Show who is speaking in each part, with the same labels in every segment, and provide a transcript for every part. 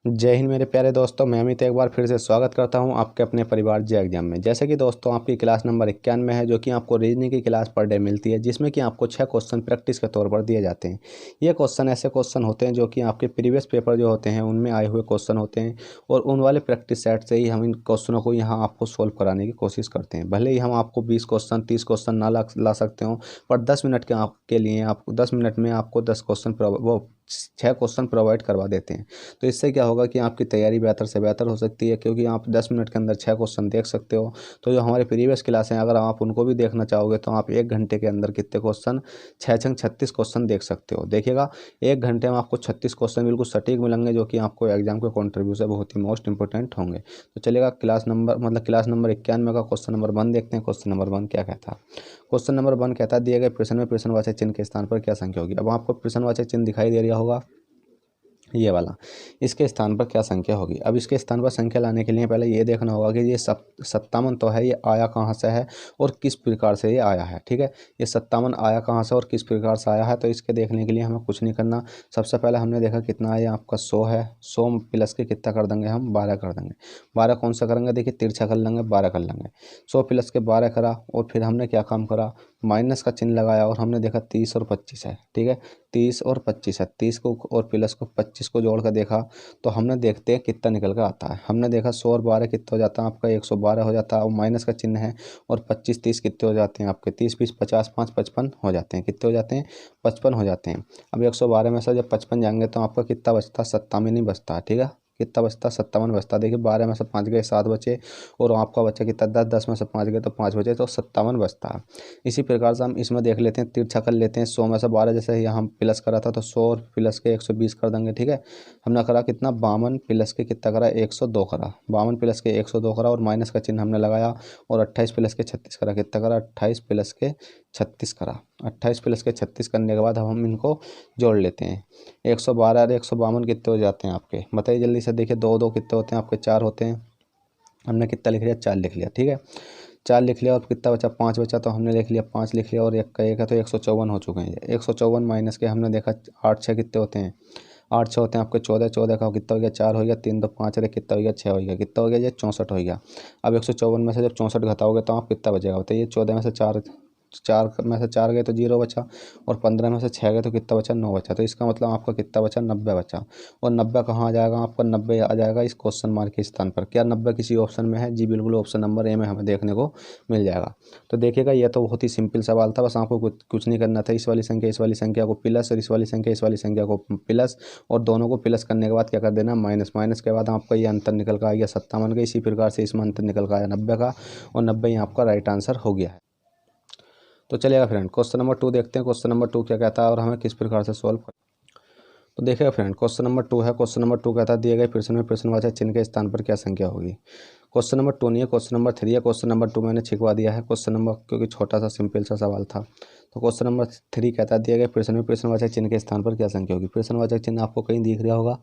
Speaker 1: जय हिंद मेरे प्यारे दोस्तों, मैं अमित एक बार फिर से स्वागत करता हूं आपके अपने परिवार जे एग्जाम में। जैसे कि दोस्तों आपकी क्लास नंबर 91 है, जो कि आपको रीजनिंग की क्लास पर डे मिलती है, जिसमें कि आपको 6 क्वेश्चन प्रैक्टिस के तौर पर दिए जाते हैं। ये क्वेश्चन ऐसे क्वेश्चन होते हैं जो कि आपके प्रीवियस पेपर जो होते हैं उनमें आए हुए क्वेश्चन होते हैं, और उन वाले प्रैक्टिस सेट से ही हम इन क्वेश्चनों को यहाँ आपको सोल्व कराने की कोशिश करते हैं। भले ही हम आपको 20 क्वेश्चन 30 क्वेश्चन ना ला सकते हो, पर 10 मिनट के आपके लिए आपको 10 मिनट में आपको 10 क्वेश्चन वो 6 क्वेश्चन प्रोवाइड करवा देते हैं। तो इससे क्या होगा कि आपकी तैयारी बेहतर से बेहतर हो सकती है, क्योंकि आप 10 मिनट के अंदर 6 क्वेश्चन देख सकते हो। तो जो हमारे प्रीवियस क्लास हैं, अगर आप उनको भी देखना चाहोगे तो आप 1 घंटे के अंदर कितने क्वेश्चन 6 छंग 36 क्वेश्चन देख सकते हो। देखिएगा 1 घंटे में आपको 36 क्वेश्चन बिल्कुल सटीक मिलेंगे, जो कि आपको एग्जाम के कॉन्ट्रीब्यूशन बहुत ही मोस्ट इंपॉर्टेंट होंगे। तो चलेगा क्लास नंबर 91 का क्वेश्चन नंबर 1 देखते हैं। क्वेश्चन नंबर 1 क्या कहता है? क्वेश्चन नंबर 1 कहता है, दिए गए प्रश्न में प्रश्नवाचक चिन्ह के स्थान पर क्या संख्या होगी? अब आपको प्रश्नवाचक चिन्ह दिखाई दे रहा होगा, ये वाला। इसके स्थान पर क्या संख्या होगी? अब इसके स्थान पर संख्या लाने के लिए पहले ये देखना होगा कि ये 57 तो है, ये आया कहाँ से है और किस प्रकार से ये आया है। ठीक है, ये 57 आया कहाँ से और किस प्रकार से आया है? तो इसके देखने के लिए हमें कुछ नहीं करना। सबसे पहले हमने देखा कितना है, आपका 100 है। 100 प्लस के कितना कर देंगे हम? 12 कर देंगे। 12 कौन सा करेंगे? देखिए तिरछा कर लेंगे, 12 कर लेंगे। 100 प्लस के 12 करा, और फिर हमने क्या काम करा? माइनस का चिन्ह लगाया, और हमने देखा 30 और 25 है। ठीक है, 30 और 25 है। 30 को और प्लस को 25 को जोड़ कर देखा, तो हमने देखते हैं कितना निकल कर आता है। हमने देखा 100 और 12 कितना हो जाता है आपका? 112 हो जाता है, और माइनस का चिन्ह है, और 25 30 कितने हो जाते हैं आपके? 30 20 50 5 55 हो जाते हैं। कितने हो जाते हैं? 55 हो जाते हैं। अब 112 में से जब 55 जाएंगे तो आपका कितना बचता? 57 ही बचता है। ठीक है, कितना बचता? 57 बचता। देखिए 12 में से 5 गए 7 बचे, और आपका बच्चा कितना? 10 10 में से 5 गए तो 5 बचे, तो 57 बचता है। इसी प्रकार से हम इसमें देख लेते हैं, तिरछा कर लेते हैं। 100 में से 12 जैसे ही हम प्लस करा था, तो 100 और प्लस के 120 कर देंगे। ठीक है, हमने करा कितना? 52 प्लस के कितना करा? 102 करा। 52 प्लस के 102 करा, और माइनस का चिन्ह हमने लगाया, और 28 प्लस के 36 करा। कितना करा? 28 प्लस के 36 करा। 28 प्लस के 36 करने के बाद हम इनको जोड़ लेते हैं। 112 और 152 कितने हो जाते हैं आपके? बताइए जल्दी से। देखिए 2 2 कितने होते हैं आपके? 4 होते हैं। हमने कितना लिख लिया? 4 लिख लिया। ठीक है, 4 लिख लिया, और कितना बचा? 5 बचा, तो हमने लिख लिया 5 लिख लिया, और एक का एक है, तो 154 हो चुके हैं। 154 माइनस के हमने देखा 8 6 कितने होते हैं? 8 6 होते हैं आपके 14। 14 का कितना हो गया? 4 हो गया। 3 2 5, अरे कितना हो गया? 6 हो गया। कितना हो गया? ये 64 हो गया। अब 154 में से जब 64 घटाओगे तो आप कितना बचेगा? बताइए। 14 में से 4 4 में से 4 गए तो 0 बचा, और 15 में से 6 गए तो कितना बचा? 9 बचा। तो इसका मतलब आपका कितना बचा? 90 बचा। और 90 कहाँ आ जाएगा आपका? 90 आ जाएगा इस क्वेश्चन मार्क के स्थान पर। क्या 90 किसी ऑप्शन में है? जी बिल्कुल, ऑप्शन नंबर ए में हमें देखने को मिल जाएगा। तो देखिएगा, यह तो बहुत ही सिंपल सवाल था, बस आपको कुछ नहीं करना था। इस वाली संख्या को प्लस, और इस वाली संख्या को प्लस, और दोनों को प्लस करने के बाद क्या कर देना? माइनस। माइनस के बाद आपका ये अंतर निकल कर आ गया 57 का। इसी प्रकार से इसमें अंतर निकल कर आया 90 का, और 90 ही आपका राइट आंसर हो गया है। तो चलिएगा फ्रेंड, क्वेश्चन नंबर 2 देखते हैं। क्वेश्चन नंबर 2 क्या कहता है और हमें किस प्रकार से सॉल्व कर। तो देखिएगा फ्रेंड, क्वेश्चन नंबर 2 है। क्वेश्चन नंबर 2 कहता है, दिए गए प्रश्न में प्रश्नवाचक चिन्ह के स्थान पर क्या संख्या होगी? क्वेश्चन नंबर 2 नहीं है, क्वेश्चन नंबर 3 है। क्वेश्चन नंबर 2 मैंने छिपवा दिया है, क्वेश्चन नंबर, क्योंकि छोटा सा सिंपल सा सवाल था। तो क्वेश्चन नंबर 3 कहता है, दिए गए प्रश्न में प्रश्नवाचक चिन्ह के स्थान पर क्या संख्या होगी? प्रश्नवाचक चिन्ह आपको कहीं दिख रहा होगा,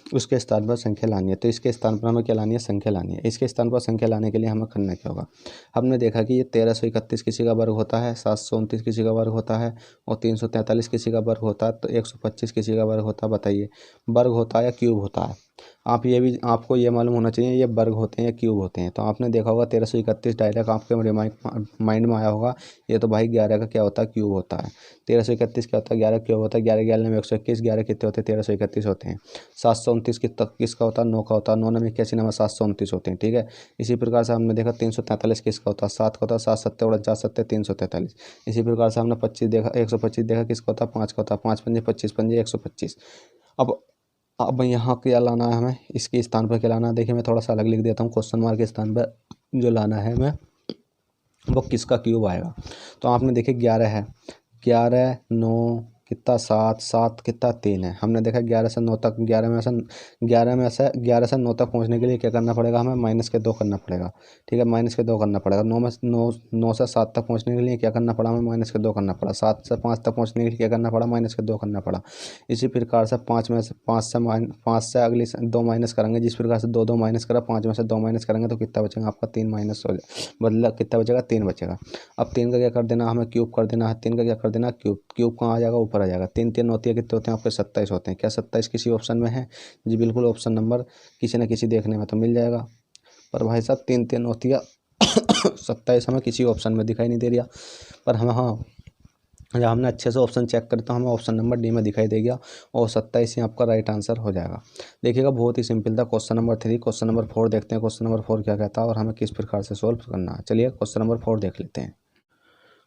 Speaker 1: उसके स्थान पर संख्या लानी है। तो इसके स्थान पर हमें क्या लानी है? संख्या लानी है। इसके स्थान पर संख्या लाने के लिए हमें करना क्या होगा? हमने देखा कि ये 1331 किसी का वर्ग होता है, 729 किसी का वर्ग होता है, और 343 किसी का वर्ग होता है, तो 125 किसी का वर्ग होता है। बताइए, वर्ग होता है या क्यूब होता है? आप ये भी, आपको ये मालूम होना चाहिए ये वर्ग होते हैं या क्यूब होते हैं। तो आपने देखा होगा 1331 डायरेक्ट आपके माइंड में आया होगा, ये तो भाई 11 का क्या होता है? क्यूब होता है। 1331 क्या होता है? 11 क्यूब होता है। 11 11 में 121, 11 कितने होते हैं? 1331 होते हैं। 729 किसका होता है? 9 का होता है। 9 में 81 नंबर 729 होते हैं। ठीक है, इसी प्रकार से हमने देखा 343 किसका होता है? 7 का होता है। 7 7 49 7 343। इसी प्रकार से हमने 25 देखा, 125 देखा, किसका होता है? 5 का होता है। 5 पंजे 25 पंजे 125। अब यहाँ क्या लाना है हमें? इसके स्थान पर क्या लाना है? देखिए मैं थोड़ा सा अलग लिख देता हूँ। क्वेश्चन मार्क के स्थान पर जो लाना है हमें, वो किसका क्यूब आएगा? तो आपने देखिए 11 है, 11 9 कितना? 7 7 कितना? 3 है। हमने देखा 11 से 9 तक, 11 से 9 तक पहुंचने के लिए क्या करना पड़ेगा हमें? माइनस के 2 करना पड़ेगा। ठीक है, माइनस के 2 करना पड़ेगा। 9 से 7 तक पहुंचने के लिए क्या करना पड़ा हमें? माइनस के 2 करना पड़ा। 7 से 5 तक पहुंचने के लिए क्या करना पड़ा? माइनस के 2 करना पड़ा। इसी प्रकार से 5 से अगली 2 माइनस करेंगे। जिस प्रकार से 2 2 माइनस करा, 5 में से 2 माइनस करेंगे तो कितना बचेगा आपका? 3 माइनस हो जाए, कितना बचेगा? 3 बचेगा। अब 3 का क्या कर देना हमें? क्यूब कर देना है। 3 का क्या कर देना? क्यूब। क्यूब कहाँ आ जाएगा? ऊपर ऊपर आ जाएगा। 3 3 होती है, कितने होते हैं आपके 27 होते हैं। क्या 27 किसी ऑप्शन में है? जी बिल्कुल, ऑप्शन नंबर किसी न किसी देखने में तो मिल जाएगा। पर भाई साहब 3 3 होती है 27 हमें किसी ऑप्शन में दिखाई नहीं दे रहा। पर हमें हाँ, जब हमने अच्छे से ऑप्शन चेक करें तो हमें ऑप्शन नंबर डी में दिखाई देगा और 27 ही आपका राइट आंसर हो जाएगा। देखिएगा बहुत ही सिंपल था। क्वेश्चन नंबर 3, क्वेश्चन नंबर 4 देखते हैं। क्वेश्चन नंबर 4 क्या कहता है और हमें किस प्रकार से सोल्व करना है। चलिए क्वेश्चन नंबर 4 देख लेते हैं।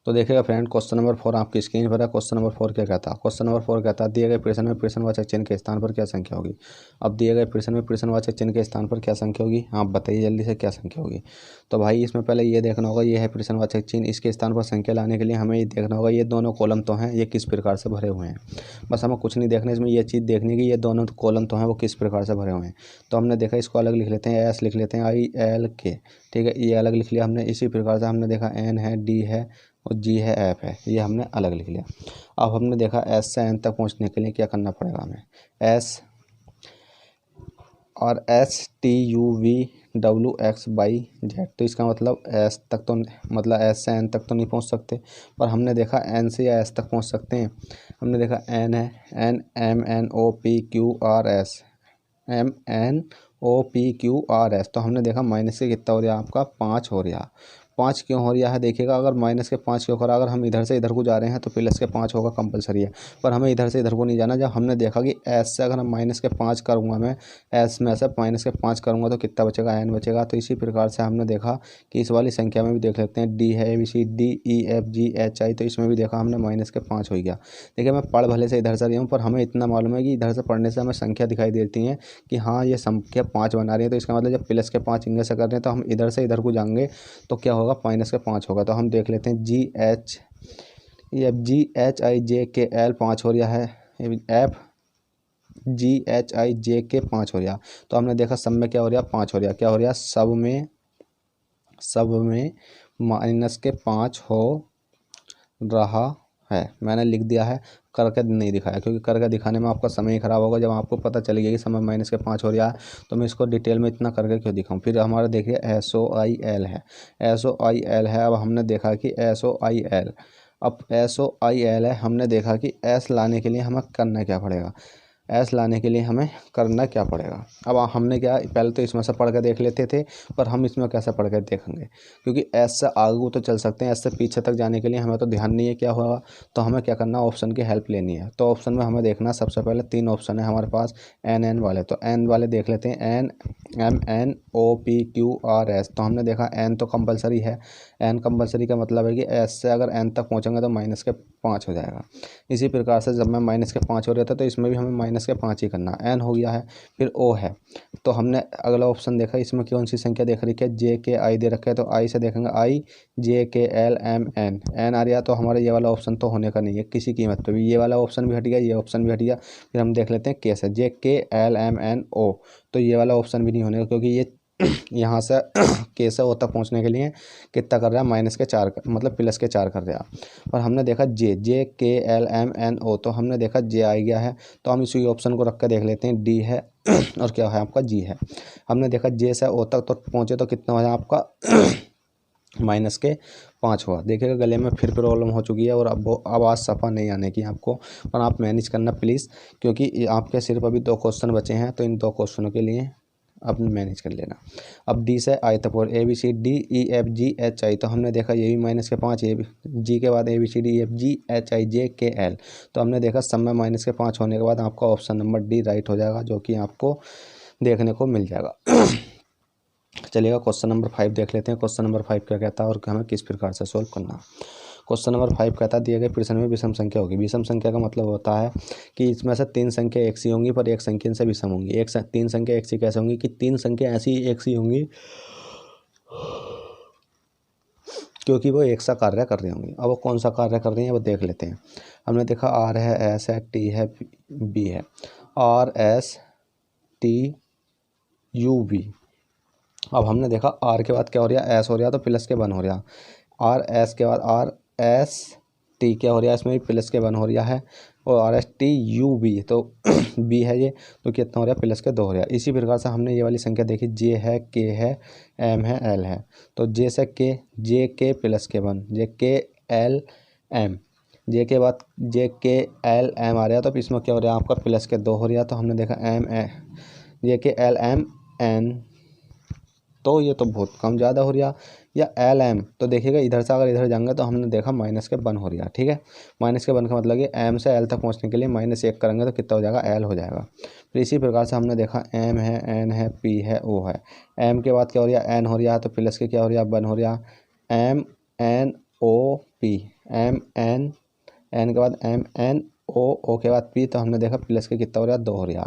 Speaker 1: तो देखिएगा फ्रेंड, क्वेश्चन नंबर 4 आपकी स्क्रीन पर है। क्वेश्चन नंबर 4 क्या कहता है? क्वेश्चन नंबर 4 कहता है दिए गए प्रश्न में प्रश्नवाचक चिन्ह के स्थान पर क्या संख्या होगी। अब दिए गए प्रश्न में प्रश्नवाचक चिन्ह के स्थान पर क्या संख्या होगी, आप बताइए जल्दी से क्या संख्या होगी। तो भाई इसमें पहले ये देखना होगा, ये है प्रश्नवाचक चिन्ह, इसके स्थान पर संख्या लाने के लिए हमें ये देखना होगा ये दोनों कॉलम तो हैं, ये किस प्रकार से भरे हुए हैं। बस हमें कुछ नहीं देखना, इसमें ये चीज़ देखनी कि ये दोनों कॉलम तो हैं वो किस प्रकार से भरे हुए हैं। तो हमने देखा इसको अलग लिख लेते हैं, एस लिख लेते हैं, आई एल के, ठीक है, ये अलग लिख लिया हमने। इसी प्रकार से हमने देखा एन है, डी है और जी है, एफ है, ये हमने अलग लिख लिया। अब हमने देखा एस से एन तक पहुंचने के लिए क्या करना पड़ेगा हमें, एस और S T you V W x by Z. तो इसका मतलब एस तक तो मतलब एस से एन तक तो नहीं पहुंच सकते, पर हमने देखा एन से या एस तक पहुंच सकते हैं। हमने देखा एन है, N M N O P Q R S, M N O P Q R S. तो हमने देखा माइनस के कितना हो रहा है आपका 5 हो रहा। 5 क्यों हो रहा है? देखिएगा अगर माइनस के 5 क्यों करा, अगर हम इधर से इधर को जा रहे हैं तो प्लस के 5 होगा कंपलसरी है, पर हमें इधर से इधर को नहीं जाना। जब हमने देखा कि एस से अगर हम माइनस के 5 करूँगा, मैं एस में से माइनस के 5 करूँगा तो कितना बचेगा, एन बचेगा। तो इसी प्रकार से हमने देखा कि इस वाली संख्या में भी देख लेते हैं, डी है, A B C D E F G H I, तो इसमें भी देखा हमने माइनस के 5 हो गया। देखिए मैं पढ़ भले से इधर से रही हूँ, पर हमें इतना मालूम है कि इधर से पढ़ने से हमें संख्या दिखाई देती हैं कि हाँ ये संख्या 5 बना रही है। तो इसका मतलब जब प्लस के 5 इनमें से कर रहे हैं तो हम इधर से इधर को जाएंगे तो क्या होगा, माइनस के 5 होगा। तो हम देख लेते हैं G H F G H I J K L 5 हो रहा है, F G H I J के 5 हो रहा। तो हमने देखा सब में क्या हो रहा, 5 हो रहा। क्या हो रहा, सब में माइनस के 5 हो रहा है। मैंने लिख दिया है, करके नहीं दिखाया, क्योंकि करके दिखाने में आपका समय ही खराब होगा। जब आपको पता चल गया कि समय माइनस के 5 हो रहा है तो मैं इसको डिटेल में इतना करके क्यों दिखाऊं। फिर हमारा देखिए एस ओ आई एल है, एस ओ आई एल है। अब हमने देखा कि एस ओ आई एल, अब एस ओ आई एल है, हमने देखा कि एस लाने के लिए हमें करना क्या पड़ेगा, एस लाने के लिए हमें करना क्या पड़ेगा। अब हमने क्या, पहले तो इसमें से पढ़ कर देख लेते थे, पर हम इसमें कैसे पढ़ कर देखेंगे, क्योंकि एस से आगे तो चल सकते हैं, एस से पीछे तक जाने के लिए हमें तो ध्यान नहीं है क्या होगा। तो हमें क्या करना, ऑप्शन की हेल्प लेनी है। तो ऑप्शन में हमें देखना, सबसे पहले 3 ऑप्शन है हमारे पास एन एन वाले। तो एन वाले देख लेते हैं, N M N O P Q R S. तो हमने देखा एन तो कंपलसरी है, एन कंपलसरी का मतलब है कि एस से अगर एन तक पहुँचेंगे तो माइनस के 5 हो जाएगा। इसी प्रकार से जब मैं माइनस के 5 हो रहा था तो इसमें भी हमें माइनस के 5 ही करना। एन हो गया है, फिर ओ है। तो हमने अगला ऑप्शन देखा, इसमें कौन सी संख्या देख रही है, जे के आई दे रखा है। तो आई से देखेंगे, आई J K L M N, N आ रहा। तो हमारा ये वाला ऑप्शन तो होने का नहीं है किसी कीमत पे भी। ये वाला ऑप्शन भी हट गया, ये ऑप्शन भी हट गया। फिर हम देख लेते हैं के से, जे K L M N O. तो ये वाला ऑप्शन भी नहीं होने का, क्योंकि ये यहाँ से के से ओ तक पहुँचने के लिए कितना कर रहा है, माइनस के 4 मतलब प्लस के 4 कर रहा है। और हमने देखा जे, जे K L M N O. तो हमने देखा जे आ गया है, तो हम इसी ऑप्शन को रख कर देख लेते हैं, डी है और क्या है आपका, जी है। हमने देखा जे से ओ तक तो पहुँचे तो कितना हो जाए आपका माइनस के 5 हुआ। देखिएगा गले में फिर प्रॉब्लम हो चुकी है और अब आवाज़ सफ़ा नहीं आने की आपको, पर आप मैनेज करना प्लीज़, क्योंकि आपके सिर्फ अभी 2 क्वेश्चन बचे हैं। तो इन 2 क्वेश्चनों के लिए आप मैनेज कर लेना। अब डी से आई तक और A B C D E F G H I. तो हमने देखा ये भी माइनस के 5, ये भी जी के बाद A B C D E F G H I J K L. तो हमने देखा सब में माइनस के 5 होने के बाद आपका ऑप्शन नंबर डी राइट हो जाएगा, जो कि आपको देखने को मिल जाएगा। चलिएगा क्वेश्चन नंबर 5 देख लेते हैं। क्वेश्चन नंबर 5 क्या कहता है और हमें किस प्रकार से सोल्व करना। क्वेश्चन नंबर 5 कहता है दिए गए प्रश्न में विषम संख्या होगी। विषम संख्या का मतलब होता है कि इसमें से 3 संख्या एक सी होंगी पर एक संख्या से विषम होंगी। 3 संख्या एक सी कैसे होंगी कि 3 संख्या ऐसी एक सी होंगी क्योंकि वो एक सा कार्य कर रही होंगी। अब वो कौन सा कार्य कर रही हैं वो देख लेते हैं। हमने देखा आर है, एस है, टी है, बी है, R S T U B. अब हमने देखा आर के बाद क्या हो रहा है, एस हो रहा, तो प्लस के 1 हो रहा। आर एस के बाद आर एस टी क्या हो रहा है, इसमें भी प्लस के 1 हो रहा है। और R S T U B, तो बी है ये, तो कितना हो रहा है, प्लस के 2 हो रहा है। इसी प्रकार से हमने ये वाली संख्या देखी, जे है, के है, एम है, एल है। तो जे से के, जे के प्लस के 1, जे के एल एम, जे के बाद जे के एल एम आ रहा है, तो इसमें क्या हो रहा है आपका प्लस के 2 हो रहा है। तो हमने देखा M A J K L M N, तो ये तो बहुत कम ज़्यादा हो रहा। या एल एम, तो देखिएगा इधर से अगर इधर जाएंगे तो हमने देखा माइनस के 1 हो रहा। ठीक है, माइनस के 1 का मतलब ये एम से एल तक पहुंचने के लिए -1 करेंगे तो कितना हो जाएगा, एल हो जाएगा। फिर इसी प्रकार से हमने देखा एम है, एन है, पी है, ओ है। एम के बाद क्या हो रहा है, एन हो रहा है, तो प्लस के क्या हो रहा है, 1 हो रहा। M N O P, M N के बाद एम एन ओ के बाद पी, तो हमने देखा प्लस के कितना हो रहा है, 2 हो रहा।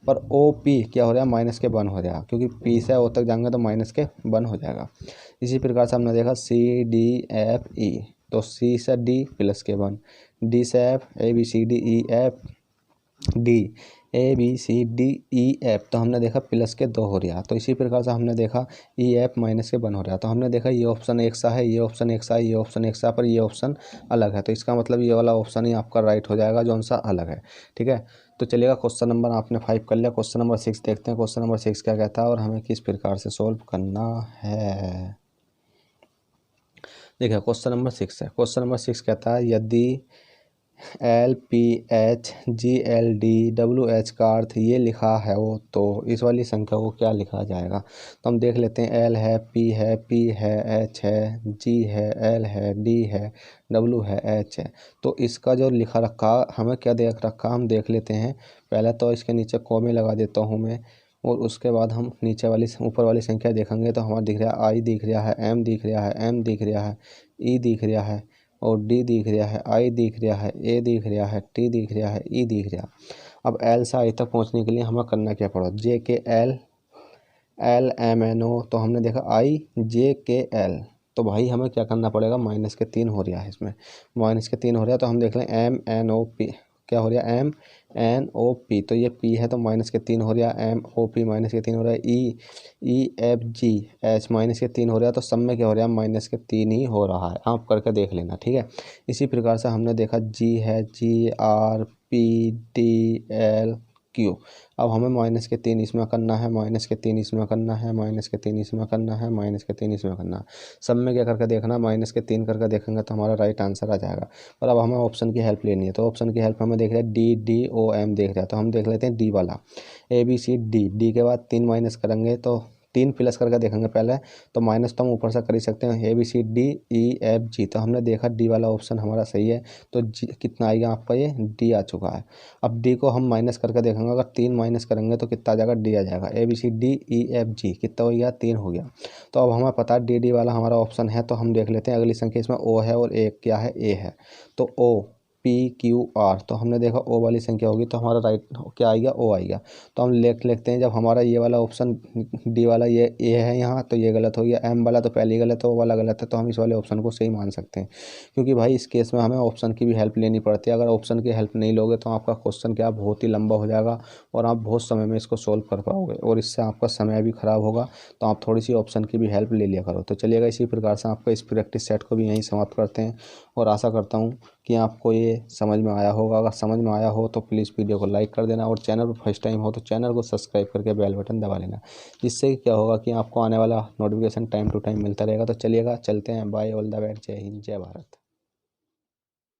Speaker 1: पर ओ पी क्या हो रहा है, -1 हो रहा, क्योंकि पी से ओ तक जाएंगे तो -1 हो जाएगा। इसी प्रकार से हमने देखा सी डी एफ ई, तो सी से डी +1, डी से F, A B C D E F D, A B C D E F, तो हमने देखा +2 हो रहा। तो इसी प्रकार से हमने देखा ई एफ -1 हो रहा। तो हमने देखा ये ऑप्शन एक सा है, ये ऑप्शन एक सा है, ये ऑप्शन एक सा, पर ये ऑप्शन अलग है। तो इसका मतलब ये वाला ऑप्शन ही आपका राइट हो जाएगा, जो सा अलग है। ठीक है, तो चलिएगा क्वेश्चन नंबर आपने 5 कर लिया। क्वेश्चन नंबर 6 देखते हैं। क्वेश्चन नंबर 6 क्या कहता है और हमें किस प्रकार से सोल्व करना है। देखिए क्वेश्चन नंबर 6 है। क्वेश्चन नंबर 6 कहता है यदि L P H G L D W H का अर्थ ये लिखा है वो, तो इस वाली संख्या को क्या लिखा जाएगा। तो हम देख लेते हैं, एल है, पी है, एच है, जी है, एल है, डी है, डब्ल्यू है, एच है। तो इसका जो लिखा रखा हमें क्या देख रखा हम देख लेते हैं। पहले तो इसके नीचे कॉमे लगा देता हूँ मैं, और उसके बाद हम नीचे वाली ऊपर वाली संख्या देखेंगे तो हमारा दिख रहा है आई दिख रहा है, एम दिख रहा है, एम दिख रहा है, ई दिख रहा है, और डी दिख रहा है, आई दिख रहा है, ए दिख रहा है, टी दिख रहा है, ई दिख रहा। अब एल से आई तक पहुंचने के लिए हमें करना क्या पड़ा, J K L L M N O, तो हमने देखा आई जे के एल, तो भाई हमें क्या करना पड़ेगा, -3 हो रहा है इसमें, -3 हो रहा है। तो हम देख लें एम एन ओ पी क्या हो रहा है, एम एन ओ पी, तो ये पी है तो -3 हो रहा है, एम ओ पी -3 हो रहा है, ई एफ जी एच -3 हो रहा है। तो सब में क्या हो रहा है, -3 ही हो रहा है। आप करके देख लेना। ठीक है, इसी प्रकार से हमने देखा जी है, G R P D L Q. अब हमें -3 इसमें करना है, -3 इसमें करना है, -3 इसमें करना है, -3 इसमें करना है। सब में क्या करके देखना, -3 करके देखेंगे तो हमारा राइट आंसर आ जाएगा। पर अब हमें ऑप्शन की हेल्प लेनी है। तो ऑप्शन की हेल्प हमें देख रहे हैं डी डी ओ एम देख रहा है, तो हम देख लेते हैं डी वाला, A B C D, D के बाद 3 माइनस करेंगे तो 3 प्लस करके देखेंगे पहले, तो माइनस तो हम ऊपर से कर ही सकते हैं, A B C D E F G. तो हमने देखा डी वाला ऑप्शन हमारा सही है। तो जी कितना आएगा आपका, ये डी आ चुका है। अब डी को हम माइनस करके देखेंगे, अगर 3 माइनस करेंगे तो कितना आ जाएगा, डी आ जाएगा। A B C D E F G कितना हो गया, 3 हो गया। तो अब हमें पता है डी डी वाला हमारा ऑप्शन है। तो हम देख लेते हैं अगली संख्या, इसमें ओ है और एक क्या है, ए है। तो ओ पी क्यू आर, तो हमने देखा ओ वाली संख्या होगी तो हमारा राइट क्या आएगा, ओ आएगा। तो हम लेते हैं, जब हमारा ये वाला ऑप्शन डी वाला ये ए है यहाँ, तो ये गलत हो गया। एम वाला तो पहले ही गलत है, ओ वाला गलत है, तो हम इस वाले ऑप्शन को सही मान सकते हैं। क्योंकि भाई इस केस में हमें ऑप्शन की भी हेल्प लेनी पड़ती है। अगर ऑप्शन की हेल्प नहीं लोगे तो आपका क्वेश्चन क्या बहुत ही लंबा हो जाएगा और आप बहुत समय में इसको सोल्व कर पाओगे, और इससे आपका समय भी खराब होगा। तो आप थोड़ी सी ऑप्शन की भी हेल्प ले लिया करो। तो चलिएगा इसी प्रकार से आपका इस प्रैक्टिस सेट को भी यहीं समाप्त करते हैं, और आशा करता हूँ कि आपको ये समझ में आया होगा। अगर समझ में आया हो तो प्लीज़ वीडियो को लाइक कर देना, और चैनल पर फर्स्ट टाइम हो तो चैनल को सब्सक्राइब करके बेल बटन दबा लेना, जिससे क्या होगा कि आपको आने वाला नोटिफिकेशन टाइम टू टाइम मिलता रहेगा। तो चलिएगा, चलते हैं, बाय, ऑल द बेस्ट, जय हिंद, जय भारत।